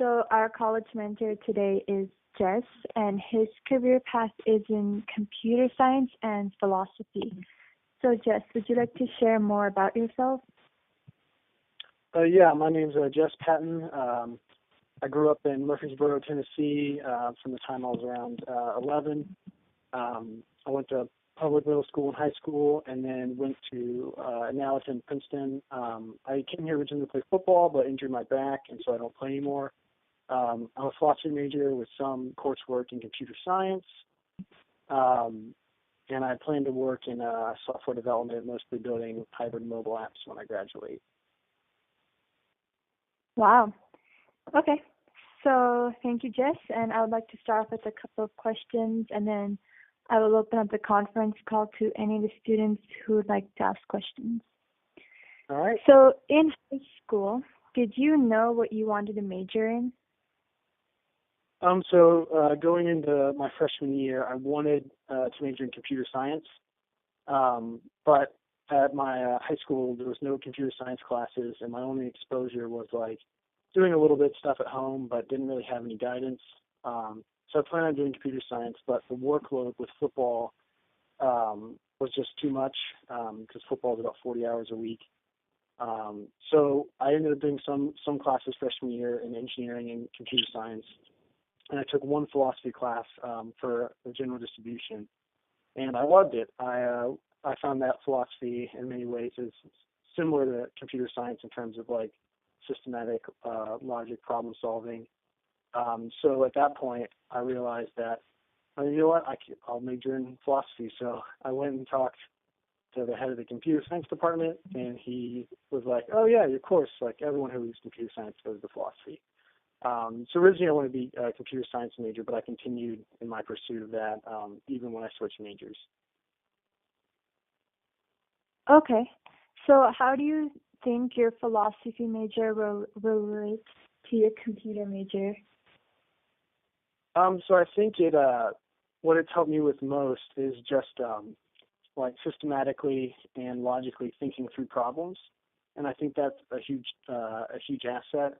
So our college mentor today is Jess, and his career path is in computer science and philosophy. So Jess, would you like to share more about yourself? Yeah, my name's Jess Patton. I grew up in Murfreesboro, Tennessee from the time I was around 11. I went to public middle school and high school, and then went to now it's in Princeton. I came here originally to play football, but injured my back, and so I don't play anymore. I'm a philosophy major with some coursework in computer science, and I plan to work in software development, mostly building hybrid mobile apps when I graduate. Wow. Okay. So thank you, Jess. And I would like to start off with a couple of questions, and then I will open up the conference call to any of the students who would like to ask questions. All right. So in high school, did you know what you wanted to major in? Going into my freshman year, I wanted to major in computer science, but at my high school, there was no computer science classes, and my only exposure was like doing a little bit of stuff at home, but didn't really have any guidance. So I planned on doing computer science, but the workload with football was just too much because football is about 40 hours a week. So I ended up doing some classes freshman year in engineering and computer science, and I took one philosophy class for general distribution, and I loved it. I found that philosophy in many ways is similar to computer science in terms of like systematic logic problem solving. So at that point, I realized that, you know what, I'll major in philosophy. So I went and talked to the head of the computer science department, and he was like, oh yeah, of course, like everyone who reads computer science goes to philosophy. So originally I wanted to be a computer science major, but I continued in my pursuit of that even when I switched majors. Okay. So how do you think your philosophy major will relate to your computer major? So I think what it's helped me with most is just like systematically and logically thinking through problems, and I think that's a huge asset.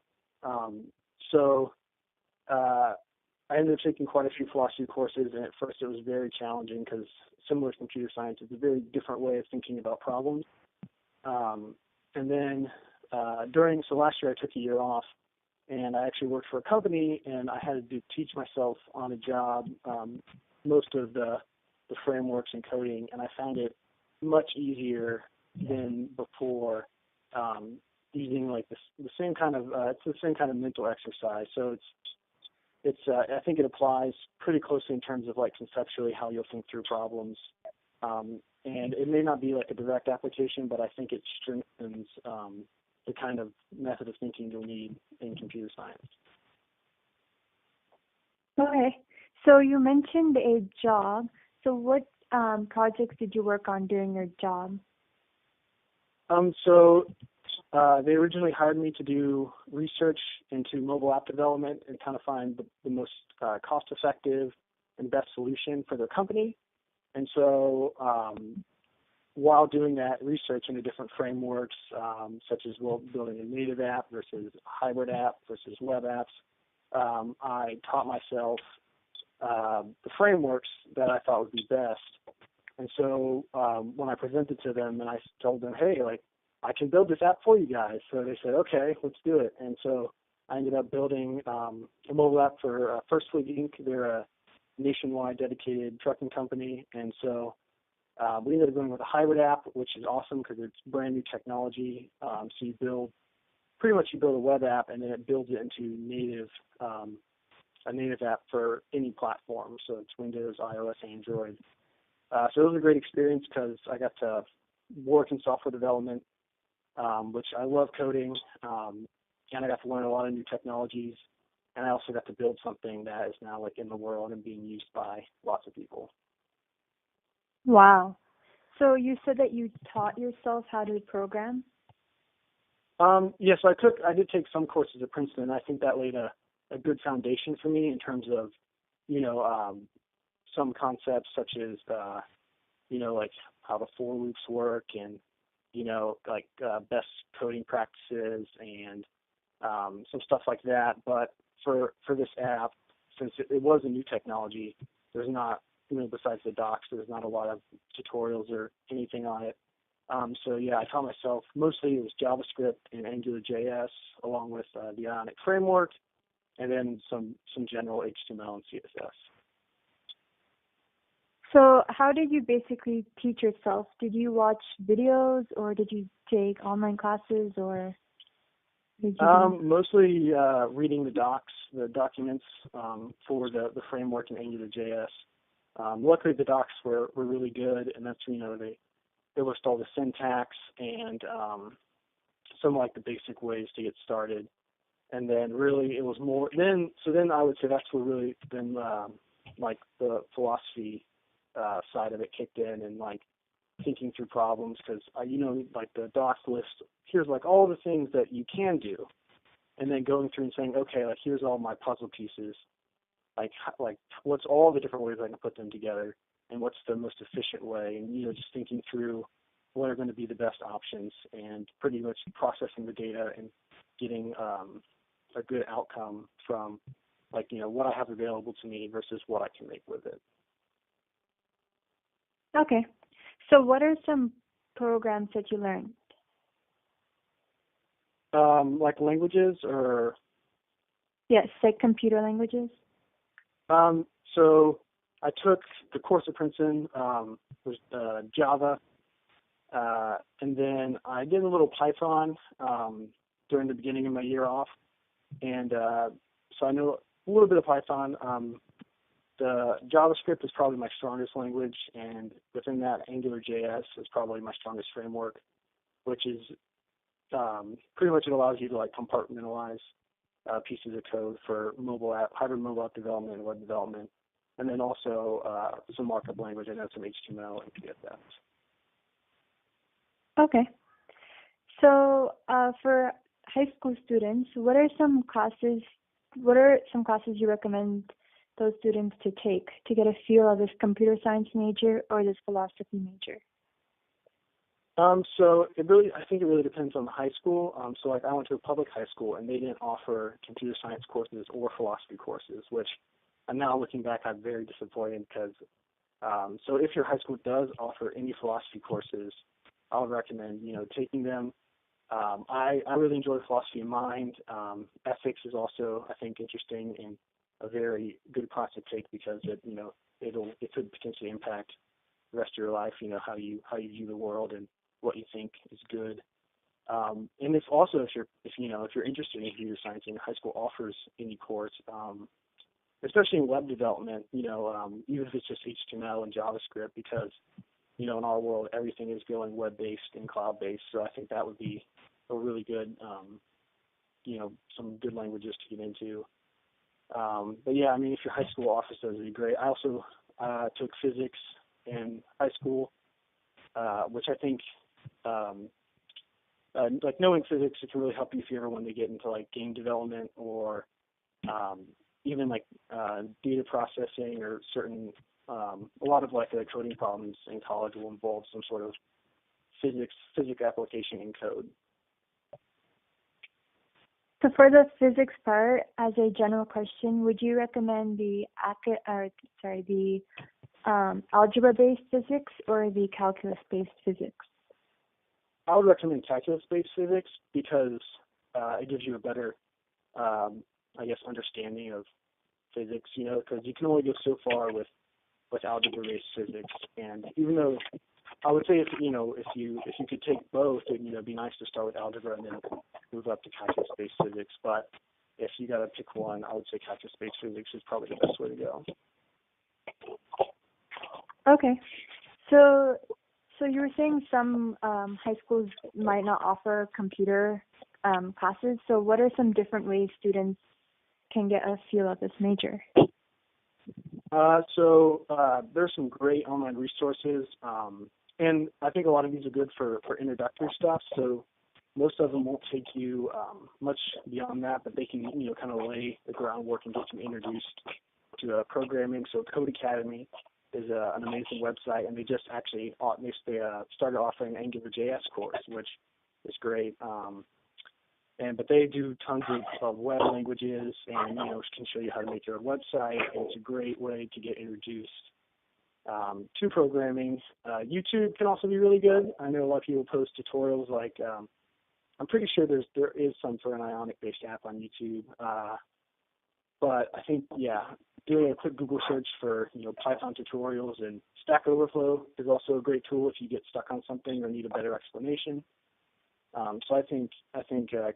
I ended up taking quite a few philosophy courses, and at first it was very challenging because similar to computer science, it's a very different way of thinking about problems. And then last year I took a year off, and I actually worked for a company, and I had to teach myself on a job most of the frameworks and coding, and I found it much easier than before, using like the same kind of it's the same kind of mental exercise. So it's I think it applies pretty closely in terms of like conceptually how you'll think through problems. And it may not be like a direct application, but I think it strengthens the kind of method of thinking you'll need in computer science. Okay. So you mentioned a job. So what projects did you work on during your job? They originally hired me to do research into mobile app development and kind of find the most cost-effective and best solution for their company. And so while doing that research into different frameworks, such as building a native app versus a hybrid app versus web apps, I taught myself the frameworks that I thought would be best. And so when I presented to them and I told them, hey, like, I can build this app for you guys. So they said, okay, let's do it. And so I ended up building a mobile app for First Fleet Inc. They're a nationwide dedicated trucking company. And so we ended up going with a hybrid app, which is awesome because it's brand new technology. So you build a web app, and then it builds it into a native app for any platform. So it's Windows, iOS, Android. So it was a great experience because I got to work in software development, which I love coding, and I got to learn a lot of new technologies, and I also got to build something that is now like in the world and being used by lots of people. Wow. So you said that you taught yourself how to program? Yes, I did take some courses at Princeton, and I think that laid a good foundation for me in terms of, some concepts such as, like how the for loops work and, best coding practices and some stuff like that. But for this app, since it was a new technology, there's not, besides the docs, there's not a lot of tutorials or anything on it. So yeah, I taught myself, mostly it was JavaScript and AngularJS, along with the Ionic framework, and then some general HTML and CSS. So how did you basically teach yourself? Did you watch videos, or did you take online classes, or did you mostly reading the documents for the framework in AngularJS. Luckily, the docs were really good, and that's, they list all the syntax and some like the basic ways to get started. And then really it was more then I would say that's where really then like the philosophy side of it kicked in, and like thinking through problems, because like the docs list, here's like all the things that you can do, and then going through and saying, okay, like here's all my puzzle pieces, like what's all the different ways I can put them together, and what's the most efficient way, and just thinking through what are going to be the best options, and pretty much processing the data and getting a good outcome from what I have available to me versus what I can make with it. Okay. So what are some programs that you learned? Like languages, or? Yes, like computer languages. So I took the course at Princeton, was Java, and then I did a little Python during the beginning of my year off, and so I know a little bit of Python. The JavaScript is probably my strongest language, and within that, AngularJS is probably my strongest framework, which is pretty much it allows you to like compartmentalize pieces of code for hybrid mobile app development and web development, and then also some markup language and then some HTML and CSS. Okay. So for high school students, what are some classes you recommend those students to take to get a feel of this computer science major or this philosophy major? So I think it really depends on the high school. So like I went to a public high school, and they didn't offer computer science courses or philosophy courses, which I'm now looking back, I'm very disappointed, because so if your high school does offer any philosophy courses, I would recommend taking them. I really enjoy philosophy of mind. Ethics is also, I think, interesting and a very good class to take, because it could potentially impact the rest of your life. How you view the world and what you think is good. And if also if you're interested in computer science and your high school offers any course, especially in web development, even if it's just HTML and JavaScript, because in our world everything is going web-based and cloud-based. So I think that would be a really good, some good languages to get into. But yeah, I mean, if your high school offers those, would be great. I also took physics in high school, which I think, like knowing physics, it can really help you if you ever want to get into like game development, or even like data processing, or certain, a lot of like the coding problems in college will involve some sort of physics application in code. So for the physics part, as a general question, would you recommend the algebra-based physics or the calculus-based physics? I would recommend calculus-based physics, because it gives you a better, understanding of physics. Because you can only go so far with algebra-based physics, and even though I would say if you could take both, it'd be nice to start with algebra and then move up to calculus-based physics. But if you got to pick one, I would say calculus-based physics is probably the best way to go. Okay, so you were saying some high schools might not offer computer classes. So what are some different ways students can get a feel of this major? So there's some great online resources, and I think a lot of these are good for introductory stuff. So most of them won't take you much beyond that, but they can kind of lay the groundwork and get you introduced to programming. So Code Academy is an amazing website, and they just actually started offering an AngularJS course, which is great. But they do tons of web languages and can show you how to make your own website. And it's a great way to get introduced to programming. YouTube can also be really good. I know a lot of people post tutorials like I'm pretty sure there is some for an Ionic-based app on YouTube. But I think, doing a quick Google search for, Python tutorials, and Stack Overflow is also a great tool if you get stuck on something or need a better explanation. So I think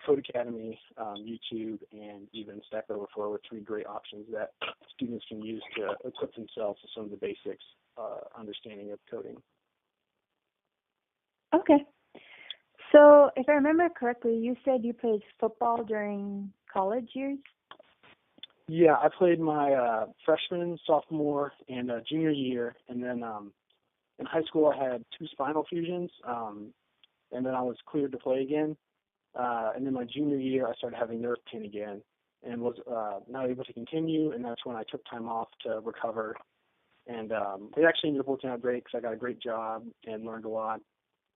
Code Academy, YouTube, and even Stack Overflow are three great options that students can use to equip themselves with some of the basics understanding of coding. Okay. So if I remember correctly, you said you played football during college years? Yeah, I played my freshman, sophomore, and junior year, and then in high school I had 2 spinal fusions, and then I was cleared to play again. And then my junior year I started having nerve pain again, and was not able to continue, and that's when I took time off to recover. And it actually ended up working out great because I got a great job and learned a lot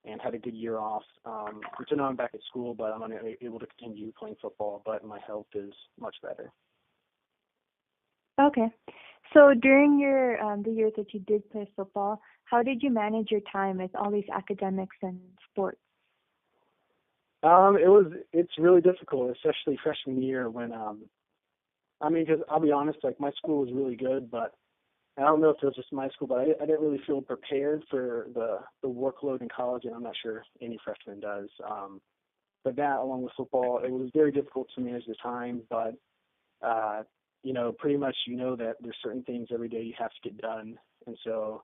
and had a good year off. So now I'm back at school, but I'm unable to continue playing football, but my health is much better. Okay. So during your the years that you did play football, how did you manage your time with all these academics and sports? It's really difficult, especially freshman year when because I'll be honest, like my school was really good, but I don't know if it was just my school, but I didn't really feel prepared for the workload in college, and I'm not sure any freshman does. But that, along with football, it was very difficult to manage the time, but pretty much that there's certain things every day you have to get done, and so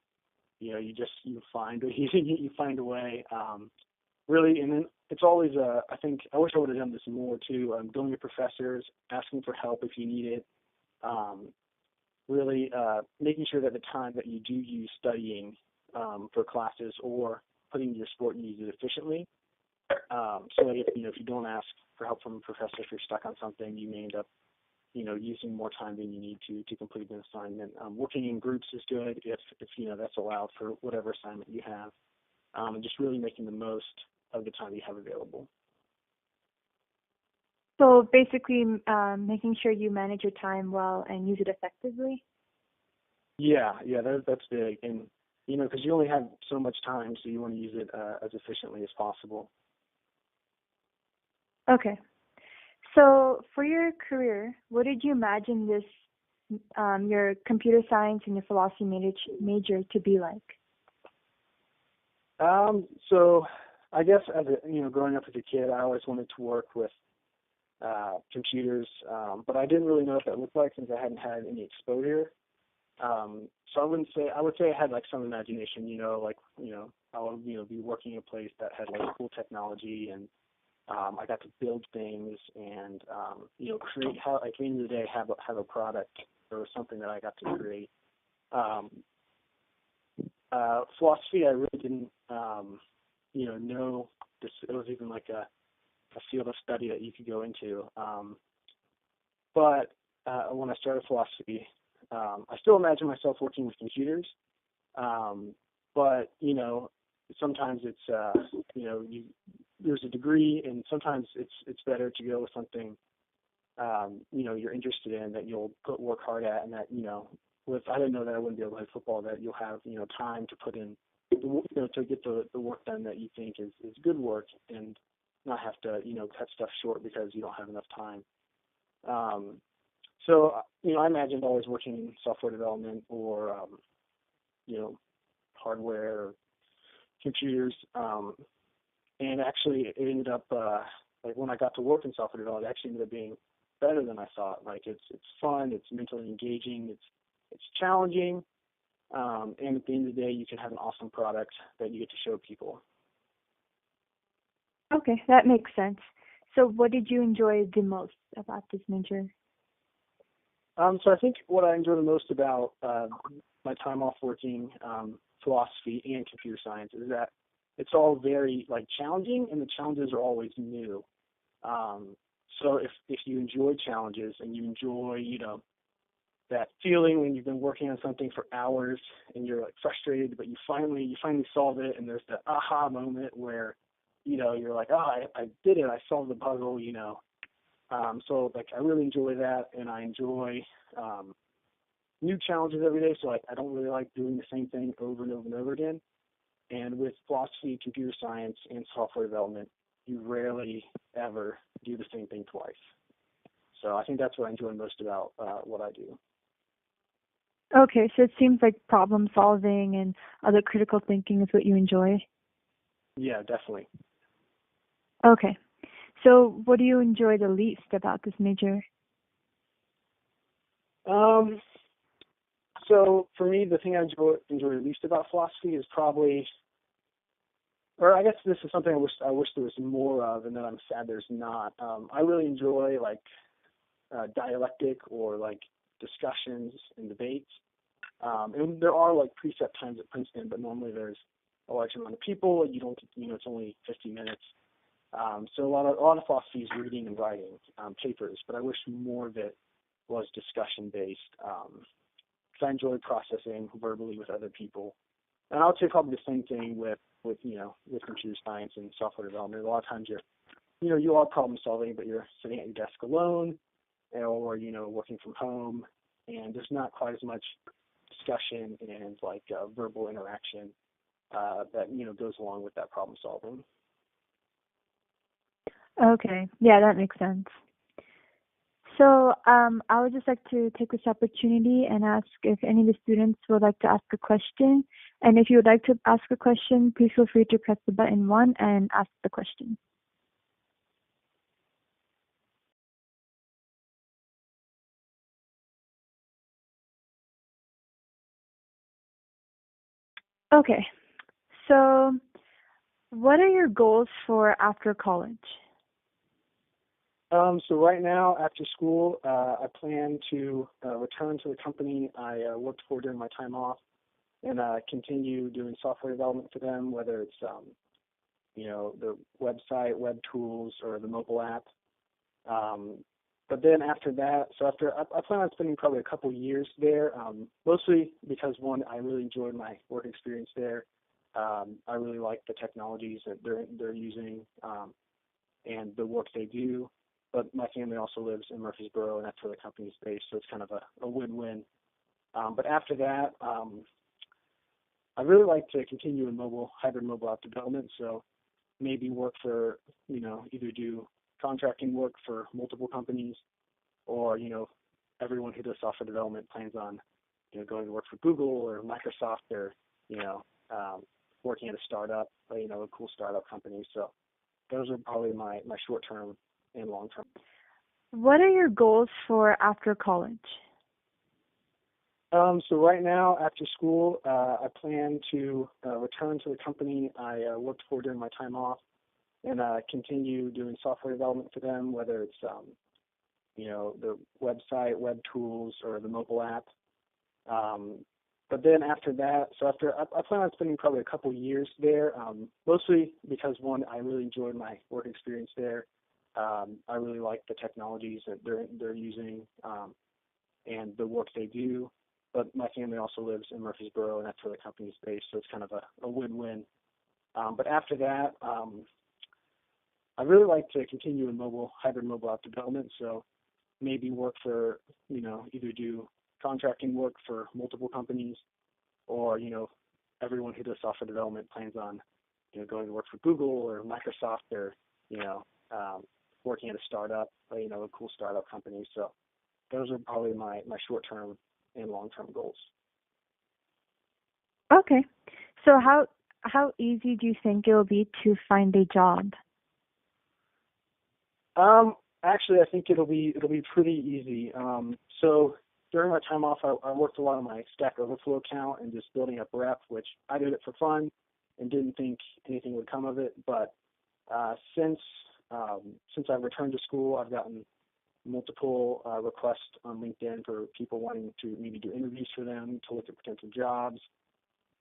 you find you find a way. Really, and then it's always I think I wish I would have done this more too. Going to professors, asking for help if you need it. Really making sure that the time that you do use studying for classes or putting your sport, you use it efficiently. So that if you don't ask for help from a professor, if you're stuck on something, you may end up using more time than you need to complete an assignment. Working in groups is good if that's allowed for whatever assignment you have. And just really making the most of the time you have available. So basically, making sure you manage your time well and use it effectively? Yeah, that's big. And, because you only have so much time, so you want to use it as efficiently as possible. Okay. So for your career, what did you imagine your computer science and your philosophy major to be like? So I guess growing up as a kid, I always wanted to work with computers, but I didn't really know what that looked like since I hadn't had any exposure. So I would say I had like some imagination, I would be working in a place that had like cool technology, and I got to build things and create how at the end of the day have a product or something that I got to create. Philosophy, I really didn't know this. It was even like a field of study that you could go into. But when I started philosophy, I still imagine myself working with computers. But sometimes it's there's a degree, and sometimes it's better to go with something you're interested in, that you'll work hard at, and that I didn't know that I wouldn't be able to play football, that you'll have time to put in to get the work done that you think is good work, and not have to cut stuff short because you don't have enough time. So I imagined always working in software development or hardware or computers, and actually it ended up like when I got to work in software development, it actually ended up being better than I thought. Like it's fun, it's mentally engaging, it's challenging, and at the end of the day, you can have an awesome product that you get to show people. Okay, that makes sense. So what did you enjoy the most about this major? So I think what I enjoy the most about my time off working philosophy and computer science is that it's all very challenging, and the challenges are always new. So if you enjoy challenges and you enjoy that feeling when you've been working on something for hours and you're frustrated, but you finally solve it, and there's that aha moment where you're like, oh, I did it, I solved the puzzle, So like I really enjoy that, and I enjoy new challenges every day. So like I don't really like doing the same thing over and over and over again. And with philosophy, computer science, and software development, you rarely ever do the same thing twice. So I think that's what I enjoy most about what I do. Okay, so it seems like problem solving and other critical thinking is what you enjoy. Yeah, definitely. Okay. So what do you enjoy the least about this major? Um, so for me, the thing I enjoy the least about philosophy is probably, or I guess this is something I wish there was more of, and that I'm sad there's not. I really enjoy like dialectic or like discussions and debates. And there are like preset times at Princeton, but normally there's a large amount of people. And you don't, it's only 50 minutes. So a lot of philosophy is reading and writing papers, but I wish more of it was discussion based. Because I enjoy processing verbally with other people. And I would say probably the same thing with computer science and software development. A lot of times you are problem solving, but you're sitting at your desk alone, or working from home, and there's not quite as much discussion and like verbal interaction that goes along with that problem solving. Okay. Yeah, that makes sense. So I would just like to take this opportunity and ask if any of the students would like to ask a question. And if you would like to ask a question, please feel free to press the button 1 and ask the question. Okay. So what are your goals for after college? So right now, after school, I plan to return to the company I worked for during my time off, and continue doing software development for them, whether it's the website, web tools, or the mobile app. But then after that, I plan on spending probably a couple years there, mostly because one, I really enjoyed my work experience there. I really like the technologies that they're using and the work they do. But my family also lives in Murfreesboro, and that's where the company's based, so it's kind of a win-win. But after that, I really like to continue in hybrid mobile app development, so maybe work for, either do contracting work for multiple companies, or, everyone who does software development plans on, going to work for Google or Microsoft, or, working at a startup, a cool startup company. So those are probably my short-term and long-term. What are your goals for after college? So right now, after school, I plan to return to the company I worked for during my time off, and continue doing software development for them, whether it's the website, web tools, or the mobile app. But then after that, I plan on spending probably a couple years there, mostly because one, I really enjoyed my work experience there. I really like the technologies that they're using and the work they do. But my family also lives in Murfreesboro, and that's where the company's based, so it's kind of a win-win. But after that, I really like to continue in hybrid mobile app development, so maybe work for, either do contracting work for multiple companies, or, everyone who does software development plans on, going to work for Google or Microsoft, or, working at a startup, a cool startup company. So those are probably my short-term and long-term goals. Okay. So how easy do you think it will be to find a job? Actually, I think it'll be pretty easy. So during my time off, I worked a lot on my Stack Overflow account and just building up rep, which I did it for fun and didn't think anything would come of it. But since I've returned to school, I've gotten multiple requests on LinkedIn for people wanting to maybe do interviews for them to look at potential jobs.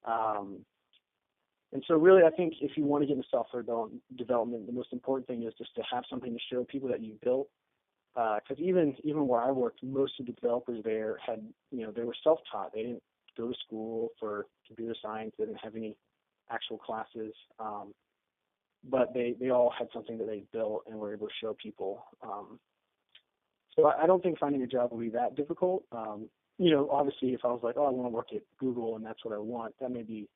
And so really, I think if you want to get into software development, the most important thing is just to have something to show people that you built. Because even where I worked, most of the developers there they were self-taught. They didn't go to school for computer science. They didn't have any actual classes. but they all had something that they built and were able to show people. So I don't think finding a job will be that difficult. Obviously, if I was like, oh, I want to work at Google and that's what I want, that may be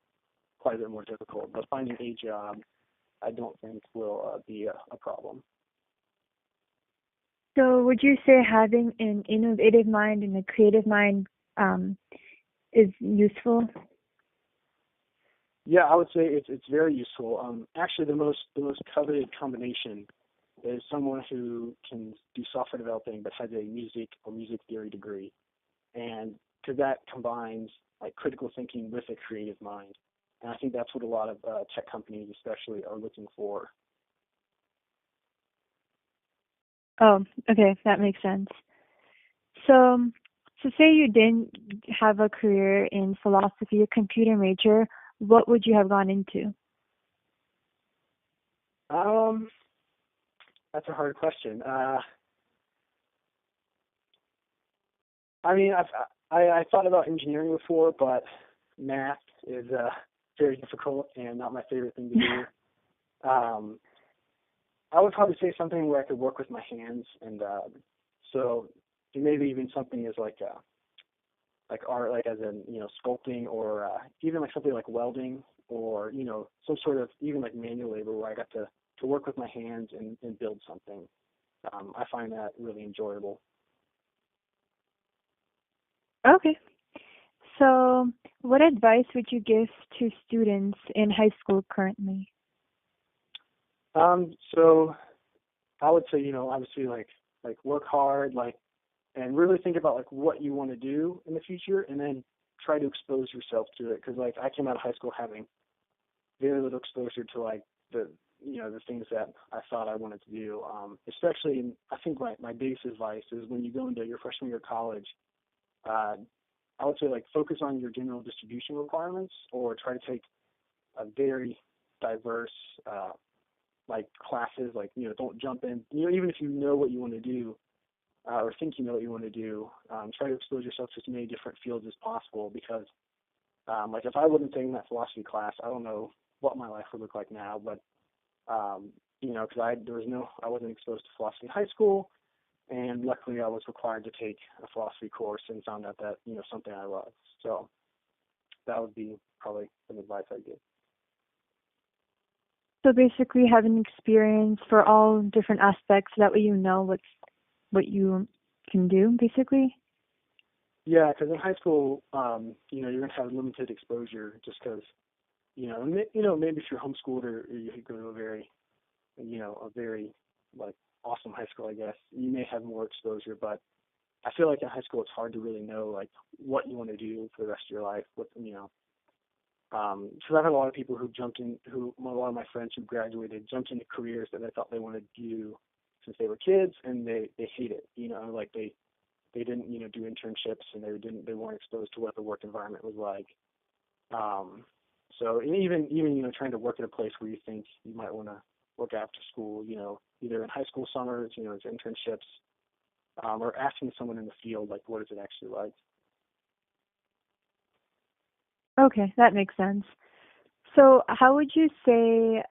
quite a bit more difficult. But finding a job, I don't think will be a problem. So would you say having an innovative mind and a creative mind is useful? Yeah, I would say it's very useful. Actually, the most coveted combination is someone who can do software developing but has a music or music theory degree, and because that combines like critical thinking with a creative mind, and I think that's what a lot of tech companies especially are looking for. Oh, okay, that makes sense. So, so say you didn't have a career in philosophy, a computer major, what would you have gone into? Um, that's a hard question. I mean, I thought about engineering before, but math is very difficult and not my favorite thing to do. Um, I would probably say something where I could work with my hands, and so maybe even something as like art, like as in sculpting, or even like something like welding, or some sort of even like manual labor where I got to work with my hands and build something. I find that really enjoyable. Okay. So, what advice would you give to students in high school currently? So I would say, obviously like work hard, like, and really think about like what you want to do in the future, and then try to expose yourself to it. Because like I came out of high school having very little exposure to like the things that I thought I wanted to do. Especially, I think my biggest advice is when you go into your freshman year of college, uh, I would say like focus on your general distribution requirements, or try to take a very diverse like classes. Like don't jump in. Even if you know what you want to do, or think you know what you want to do, try to expose yourself to as many different fields as possible. Because like if I wouldn't take that philosophy class, I don't know what my life would look like now. But because I wasn't exposed to philosophy in high school, and luckily I was required to take a philosophy course and found out that something I love. So that would be probably some advice I'd give. So basically, have an experience for all different aspects. So that way, you know what you can do. Basically. Yeah, because in high school, you're gonna have limited exposure just because, maybe if you're homeschooled or you go to a very like awesome high school, I guess you may have more exposure. But I feel like in high school it's hard to really know like what you want to do for the rest of your life. Because I've had a lot of people a lot of my friends who graduated jumped into careers that they thought they wanted to do since they were kids, and they hate it. Like they didn't do internships, and they weren't exposed to what the work environment was like. So and even trying to work at a place where you think you might want to work after school, either in high school summers, as internships, or asking someone in the field like what is it actually like. Okay, that makes sense. So, how would you say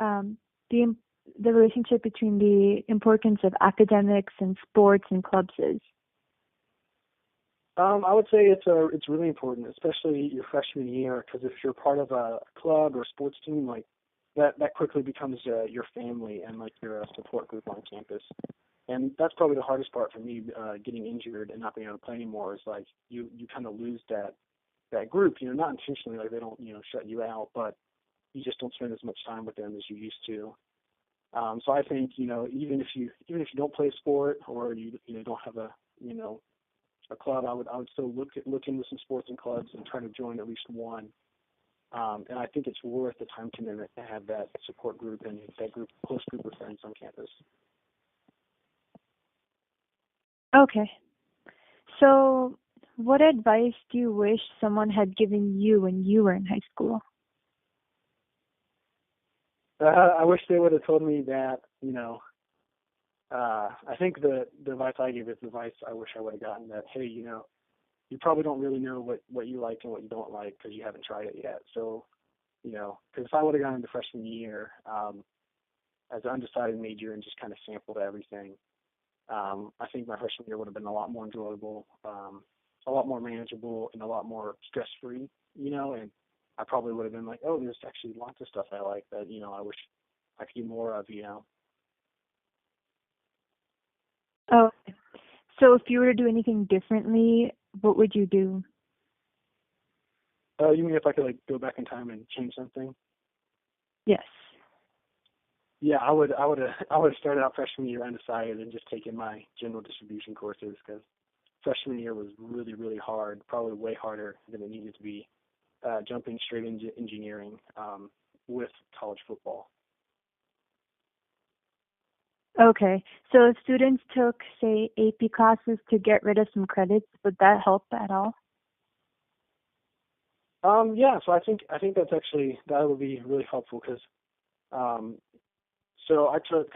the the relationship between the importance of academics and sports and clubs is? I would say it's really important, especially your freshman year, because if you're part of a club or sports team, like that quickly becomes your family and like your support group on campus. And that's probably the hardest part for me, getting injured and not being able to play anymore. Is like you kind of lose that group. Not intentionally, like they don't shut you out, but you just don't spend as much time with them as you used to. So I think even if you don't play sport, or you don't have a club, I would still look into some sports and clubs and try to join at least one. And I think it's worth the time commitment to have that support group and that close group of friends on campus. Okay. So, what advice do you wish someone had given you when you were in high school? I wish they would have told me that. I think the advice I gave is the advice I wish I would have gotten. That hey, you probably don't really know what you like and what you don't like because you haven't tried it yet. So, because if I would have gone into freshman year, as an undecided major and just kind of sampled everything. I think my freshman year would have been a lot more enjoyable, a lot more manageable, and a lot more stress-free, and I probably would have been like, oh, there's actually lots of stuff I like that, I wish I could do more of. Oh, so if you were to do anything differently, what would you do? You mean if I could like go back in time and change something? Yes. Yeah, I would have started out freshman year undecided and just taken my general distribution courses because freshman year was really, really hard, probably way harder than it needed to be, jumping straight into engineering with college football. Okay. So if students took, say, AP classes to get rid of some credits, would that help at all? Yeah, so I think that would be really helpful because um, so I took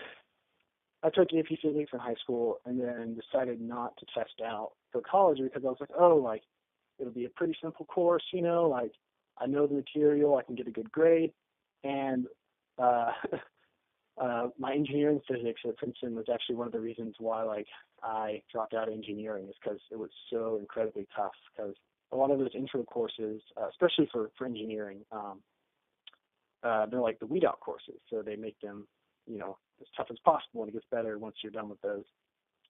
AP Physics in high school and then decided not to test out for college because I was like, oh, like it'll be a pretty simple course, like I know the material, I can get a good grade, and uh, my engineering physics at Princeton was actually one of the reasons why like I dropped out of engineering is because it was so incredibly tough because a lot of those intro courses, especially for engineering, they're like the weed out courses, so they make them as tough as possible, and it gets better once you're done with those,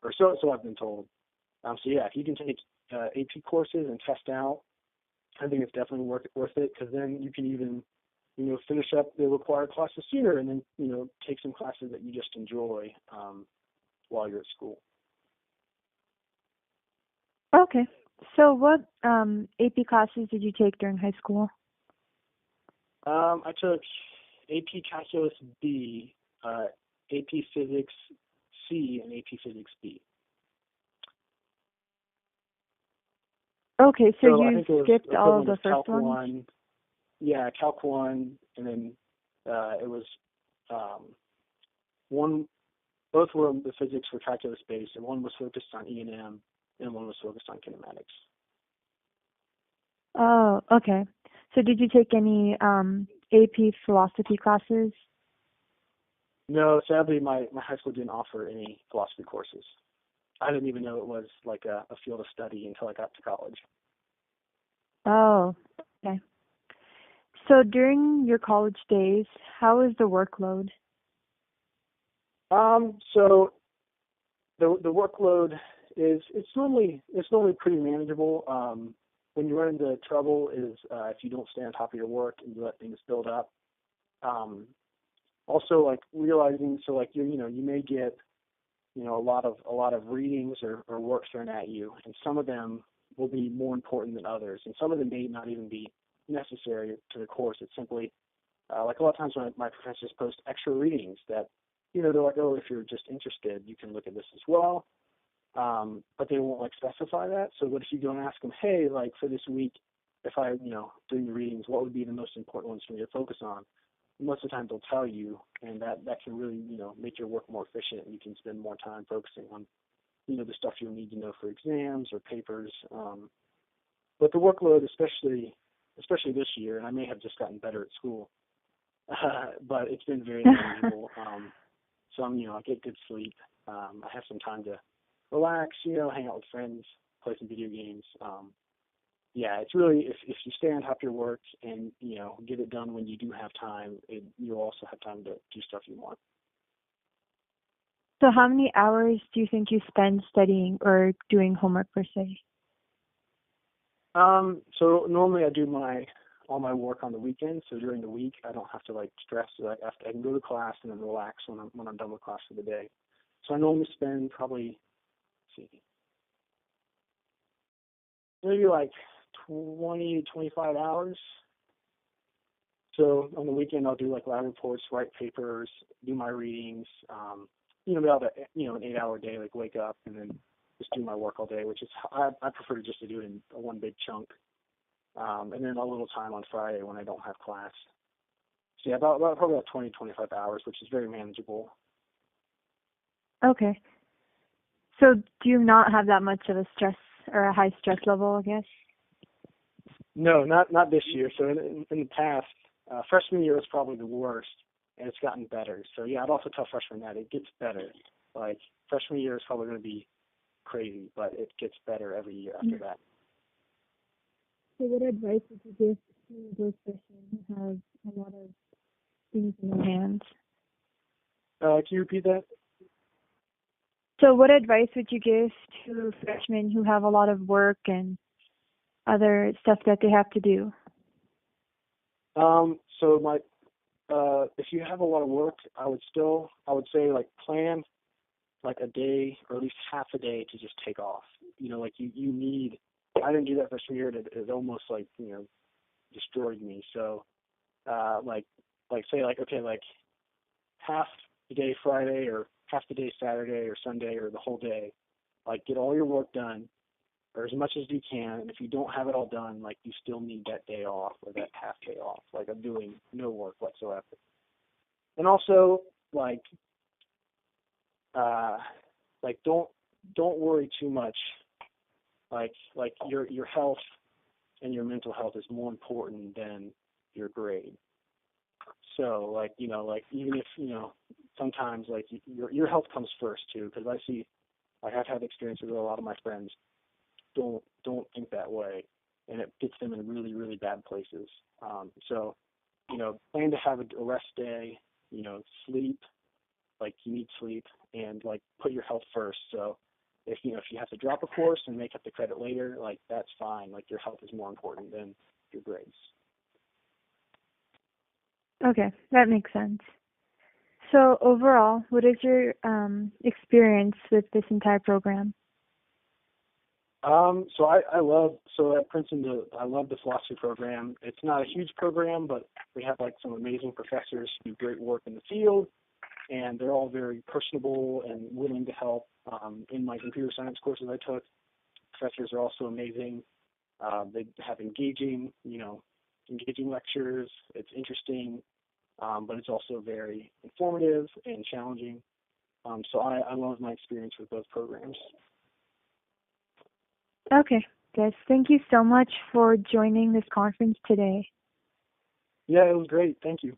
or so I've been told. So yeah, if you can take AP courses and test out, I think it's definitely worth it because then you can even finish up the required classes sooner, and then take some classes that you just enjoy while you're at school. Okay. So what AP classes did you take during high school? I took AP Calculus B, AP Physics C, and AP Physics B. Okay, so I you think it was skipped all of equivalent the of first Calc ones? 1. Yeah, Calc 1, and then it was um, one. Both were the physics were calculus based, and one was focused on E&M, and one was focused on kinematics. Oh, okay. So did you take any AP philosophy classes? No, sadly, my high school didn't offer any philosophy courses. I didn't even know it was like a field of study until I got to college. Oh, okay. So during your college days, how is the workload? So the workload it's normally pretty manageable. When you run into trouble is if you don't stay on top of your work and you let things build up. Also, like realizing, so like you may get a lot of readings or work thrown at you, and some of them will be more important than others, and some of them may not even be necessary to the course. It's simply like a lot of times when my professors post extra readings that they're like, oh, if you're just interested, you can look at this as well. But they won't like specify that. So what if you go and ask them, hey, like for this week, if I doing the readings, what would be the most important ones for me to focus on? Most of the time they'll tell you, and that can really make your work more efficient, and you can spend more time focusing on the stuff you'll need to know for exams or papers. But the workload, especially this year, and I may have just gotten better at school, but it's been very manageable. So I get good sleep. I have some time to relax, hang out with friends, play some video games. Yeah, it's really if you stay on top of your work and get it done when you do have time, you'll also have time to do stuff you want. So how many hours do you think you spend studying or doing homework per se? So normally I do all my work on the weekends. So during the week I don't have to like stress. Like I can go to class and then relax when I'm done with class for the day. So I normally spend probably maybe like 20 to 25 hours. So on the weekend, I'll do like lab reports, write papers, do my readings, about an 8-hour day, like wake up and then just do my work all day, which is, I prefer just to do it in one big chunk. And then a little time on Friday when I don't have class. So yeah, probably about 20, 25 hours, which is very manageable. Okay. So do you not have that much of a stress or a high stress level, I guess? No, not this year. So in the past, freshman year was probably the worst. and it's gotten better. So yeah, I'd also tell freshmen that it gets better. Like freshman year is probably going to be crazy, but it gets better every year after that. So what advice would you give to those freshmen who have a lot of things in their hands? Can you repeat that? So what advice would you give to freshmen who have a lot of work and other stuff that they have to do? So my if you have a lot of work, I would say like plan like a day or at least half a day to just take off. Like you need. I didn't do that freshman year. It almost like destroyed me. So like say like okay like half the day Friday or half the day Saturday or Sunday or the whole day, like get all your work done or as much as you can. And if you don't have it all done, like you still need that day off or that half day off, like I'm doing no work whatsoever. And also like don't worry too much. Like your health and your mental health is more important than your grade. So like even if sometimes like your health comes first too, because I see like I've had experiences with a lot of my friends don't think that way, and it gets them in really really bad places. So plan to have a rest day. Sleep, like you need sleep, and like put your health first. So if you have to drop a course and make up the credit later, like that's fine. Like your health is more important than your grades. Okay, that makes sense. So overall, what is your experience with this entire program? So I love at Princeton I love the philosophy program. It's not a huge program, but we have like some amazing professors who do great work in the field, and they're all very personable and willing to help. In my computer science courses I took, professors are also amazing. They have engaging lectures. It's interesting, but it's also very informative and challenging. So I love my experience with both programs. Okay, Jess, thank you so much for joining this conference today. Yeah, it was great. Thank you.